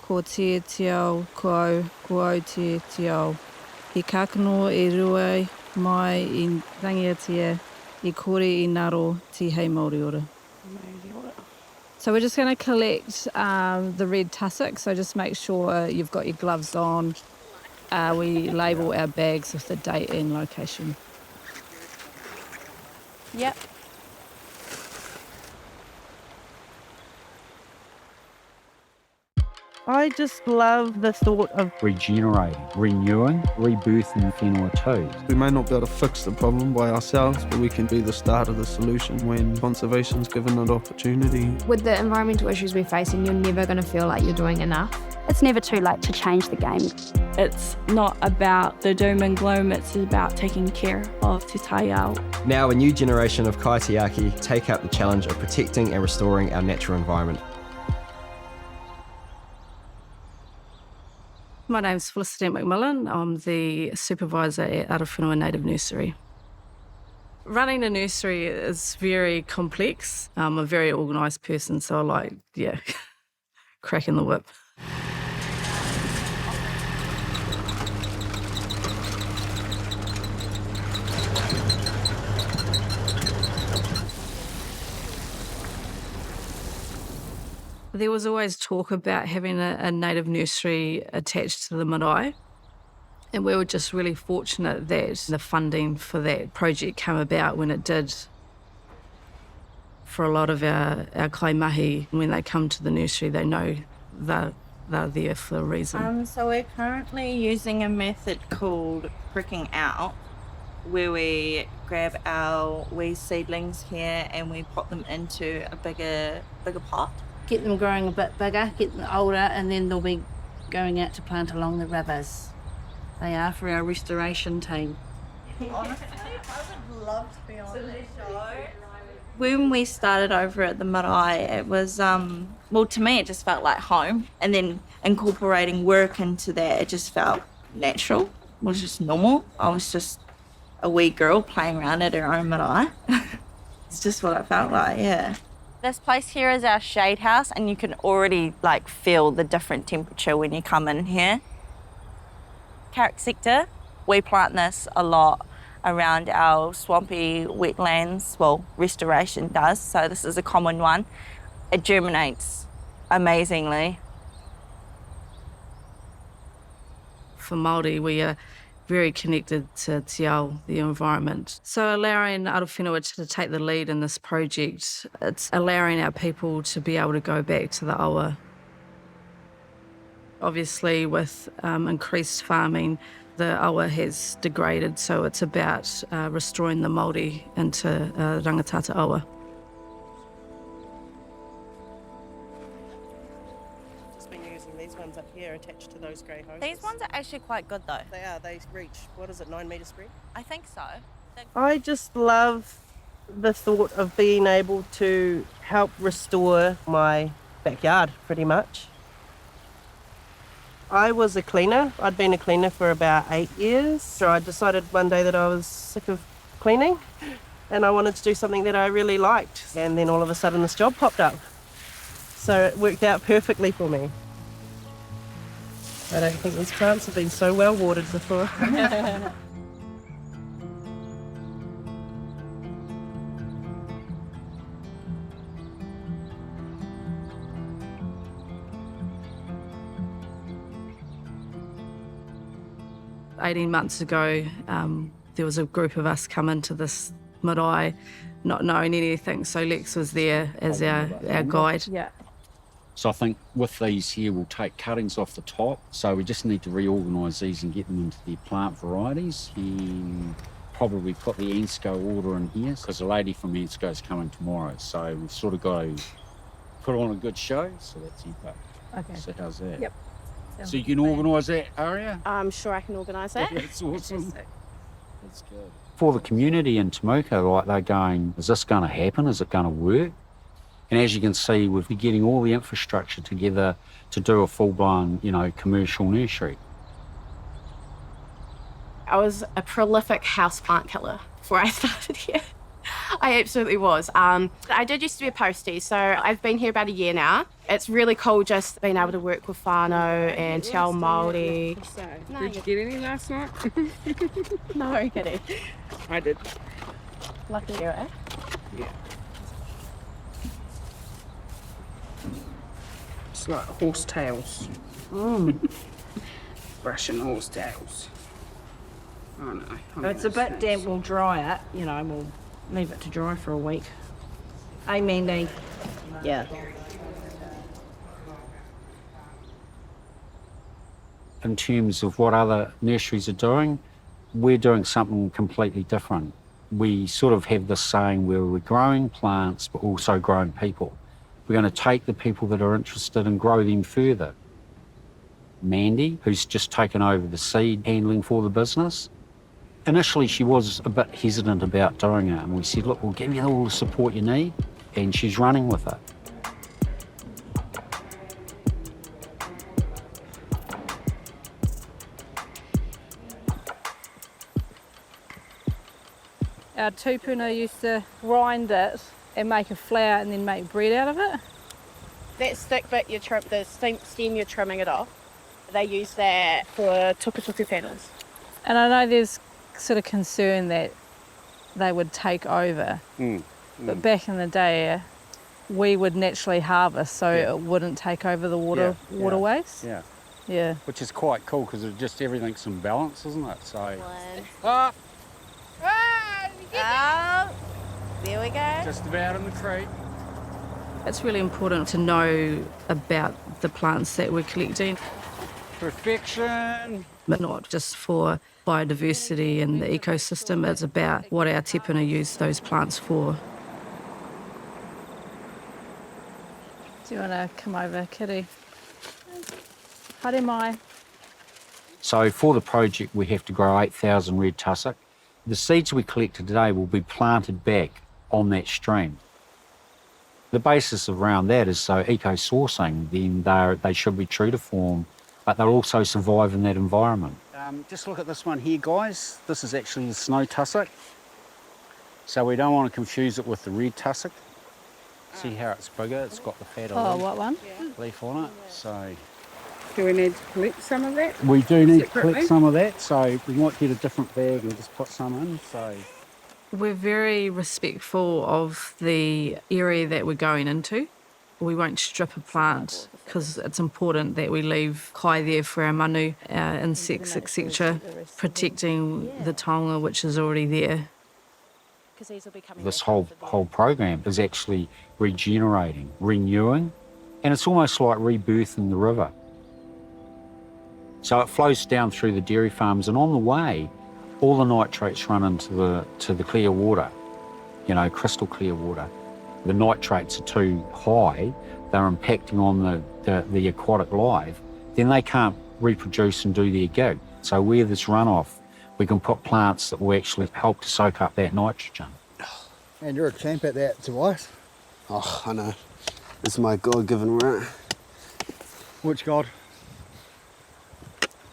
ko te ao, ko au te ao. I kākano e rua mai I Rangitata, I kore I ngaro te hei Māori ora. So we're just going to collect the red tussock, so just make sure you've got your gloves on. We label our bags with the date and location. Yep. I just love the thought of regenerating, renewing, rebirthing whenua too. We may not be able to fix the problem by ourselves, but we can be the start of the solution when conservation's given an opportunity. With the environmental issues we're facing, you're never going to feel like you're doing enough. It's never too late to change the game. It's not about the doom and gloom, it's about taking care of te tai ao. Now a new generation of kaitiaki take up the challenge of protecting and restoring our natural environment. My name's Felicity McMillan. I'm the supervisor at Arowhenua Native Nursery. Running a nursery is very complex. I'm a very organised person, so I like, cracking the whip. There was always talk about having a native nursery attached to the marae, and we were just really fortunate that the funding for that project came about when it did. For a lot of our kaimahi, when they come to the nursery, they know they're there for a reason. So we're currently using a method called pricking out, where we grab our wee seedlings here and we put them into a bigger pot. Get them growing a bit bigger, get them older, and then they'll be going out to plant along the rivers. They are for our restoration team. Honestly, I would love to be on that show. When we started over at the marae, it was, to me it just felt like home. And then incorporating work into that, it just felt natural. It was just normal. I was just a wee girl playing around at her own marae. It's just what it felt like, yeah. This place here is our shade house, and you can already feel the different temperature when you come in here. Carrick sector, we plant this a lot around our swampy wetlands. Well, restoration does, so this is a common one. It germinates amazingly. For Māori, we are very connected to te ao, the environment. So allowing Arowhenua to take the lead in this project, it's allowing our people to be able to go back to the awa. Obviously, with increased farming, the awa has degraded, so it's about restoring the Māori into Rangitata awa. these ones up here attached to those grey hoses. These ones are actually quite good though. They are. They reach, what is it, 9 metre spread? I think so. I just love the thought of being able to help restore my backyard, pretty much. I was a cleaner. I'd been a cleaner for about 8 years. So I decided one day that I was sick of cleaning and I wanted to do something that I really liked. And then all of a sudden this job popped up. So it worked out perfectly for me. I don't think these plants have been so well watered before. "18 months ago, there was a group of us come into this marae not knowing anything, so Lex was there as our guide. Yeah. So I think with these here, we'll take cuttings off the top. So we just need to reorganise these and get them into their plant varieties, and probably put the Ensco order in here because the lady from Ensco is coming tomorrow. So we've sort of got to put on a good show. So that's it. Okay. So how's that? Yep. So you can organise that, Aria? I'm sure I can organise that. That's awesome. That's good. For the community in Temuka, like they're going, is this going to happen? Is it going to work? And as you can see, we'll be getting all the infrastructure together to do a full-blown, commercial nursery. I was a prolific houseplant killer before I started here. I absolutely was. I did used to be a postie, so I've been here about a year now. It's really cool just being able to work with whānau and tell Māori. Did you get any last night? No, kidding. I did. Lucky you, eh? Yeah. It's like horsetails. Brushing horsetails. Oh no. If it's a bit damp, we'll dry it, you know, we'll leave it to dry for a week. Hey, Mandy. Yeah. In terms of what other nurseries are doing, we're doing something completely different. We sort of have this saying where we're growing plants but also growing people. We're going to take the people that are interested and grow them further. Mandy, who's just taken over the seed handling for the business, initially she was a bit hesitant about doing it, and we said, look, we'll give you all the support you need, and she's running with it. Our tupuna used to grind it and make a flour and then make bread out of it. That stick bit, the stem you're trimming it off, they use that for tukutuku paddles. And I know there's sort of concern that they would take over. But back in the day, we would naturally harvest so it wouldn't take over the waterways. Yeah. Which is quite cool because just everything's in balance, isn't it? So. There we go. Just about in the creek. It's really important to know about the plants that we're collecting. Perfection. But not just for biodiversity and the ecosystem, it's about what our tepuna use those plants for. Do you want to come over, Kitty? Haere mai. So for the project, we have to grow 8,000 red tussock. The seeds we collected today will be planted back on that stream. The basis around that is so eco-sourcing, then they should be true to form, but they'll also survive in that environment. Just look at this one here, guys. This is actually the snow tussock. So we don't want to confuse it with the red tussock. See how it's bigger? It's got the fatter what one? leaf on it. So Do we need to collect some of that? we do need to Separately? collect some of that, so we might get a different bag and just put some in. So We're very respectful of the area that we're going into. We won't strip a plant because it's important that we leave kai there for our manu, our insects, etc., protecting the taonga which is already there. this whole program is actually regenerating, renewing, and it's almost like rebirthing the river. So it flows down through the dairy farms, and on the way, all the nitrates run into the clear water, you know, crystal clear water. The nitrates are too high, they're impacting on the aquatic life, then they can't reproduce and do their gig. So where there's runoff, we can put plants that will actually help to soak up that nitrogen. And you're a champ at that, Tobias. Oh, I know. It's my God-given right. Which God?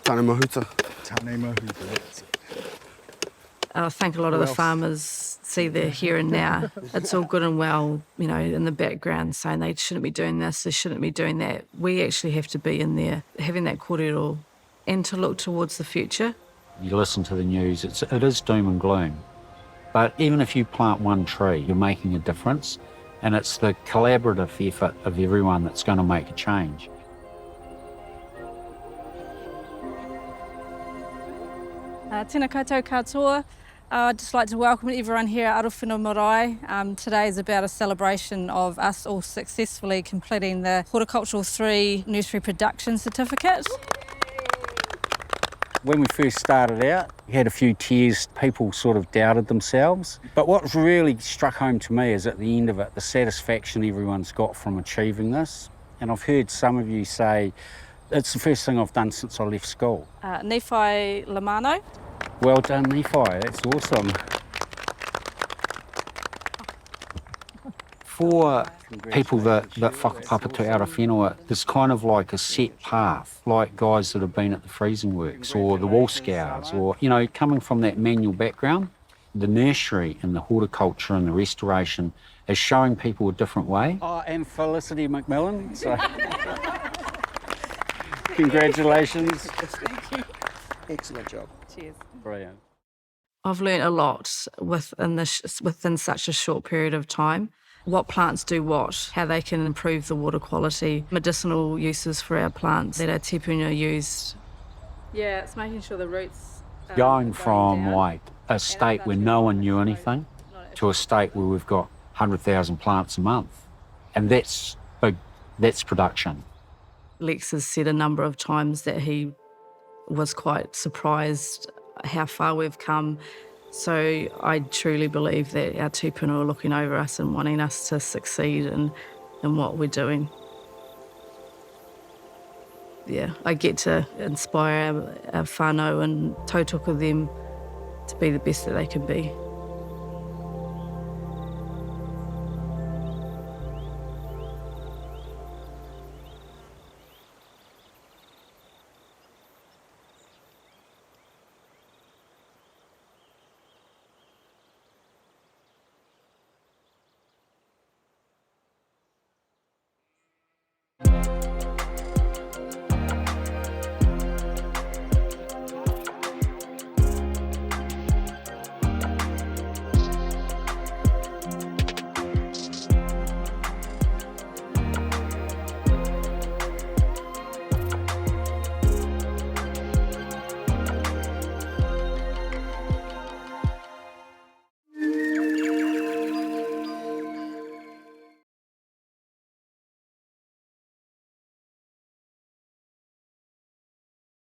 Tane Mahuta. Tane Mahuta, that's it. I think a lot of the farmers see the here and now. It's all good and well, you know, in the background saying they shouldn't be doing this, they shouldn't be doing that. We actually have to be in there, having that kōrero, and to look towards the future. You listen to the news, it is doom and gloom. But even if you plant one tree, you're making a difference, and it's the collaborative effort of everyone that's going to make a change. Tēnā koutou katoa. I'd just like to welcome everyone here at Arowhenua Marae. Today is about a celebration of us all successfully completing the Horticultural 3 Nursery Production Certificate. When we first started out, we had a few tears, people sort of doubted themselves. But what really struck home to me is at the end of it, the satisfaction everyone's got from achieving this. And I've heard some of you say, it's the first thing I've done since I left school. Nephi Lamano. Well done, Nephi, that's awesome. For people that whakapapa to Arowhenua, there's kind of like a set path, like guys that have been at the freezing works or the wall scouts or, you know, coming from that manual background, The nursery and the horticulture and the restoration is showing people a different way. Oh, and Felicity McMillan, so congratulations. Thank you. Excellent job. Cheers. Brilliant. I've learnt a lot within such a short period of time. What plants do what, how they can improve the water quality, medicinal uses for our plants that our tupuna used. Yeah, it's making sure the roots Going from like a state where no one knew anything to a state where we've got 100,000 plants a month. And that's big, that's production. Lex has said a number of times that he was quite surprised how far we've come. So I truly believe that our tupuna are looking over us and wanting us to succeed in what we're doing. Yeah, I get to inspire our whānau and tautoko them to be the best that they can be.